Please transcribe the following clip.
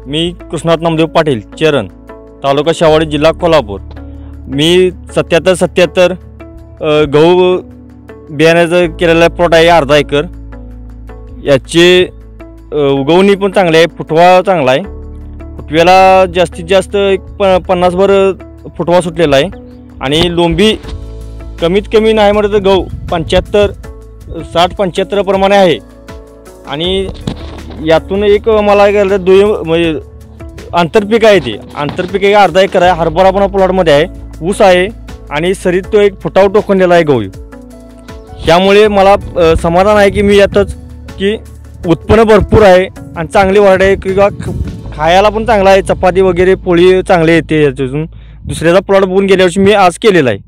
मी कृष्णात नामदेव पाटील चरण तालुका शेवाडी जिल्हा कोल्हापूर। मी 77 गहू बियाण्याचं केलेला प्लॉट आहे अर्धा एकर। याचे उगवणी पण चांगली आहे, फुटवा चांगला आहे। फुटव्याला जास्तीत जास्त 50 भर फुटवा सुटलेला आहे आणि लोंबी कमीत कमी नाही म्हटलं तर गहू 60-75 प्रमाणे आहे। आणि यातून एक मला म्हणजे आंतरपीक आहे, ते आंतरपीक एक अर्धा एकर आहे। हरभरा पण प्लॉटमध्ये आहे, ऊस आहे आणि सरीत तो एक फुटाव टोकनलेला आहे गहू। त्यामुळे मला समाधान आहे की मी यातच की उत्पन्न भरपूर आहे आणि चांगली वाढ आहे किंवा खायला पण चांगला आहे, चपाती वगैरे पोळी चांगली येते याच्यातून। दुसऱ्याचा प्लॉट बघून गेल्या वर्षी मी आज केलेला आहे।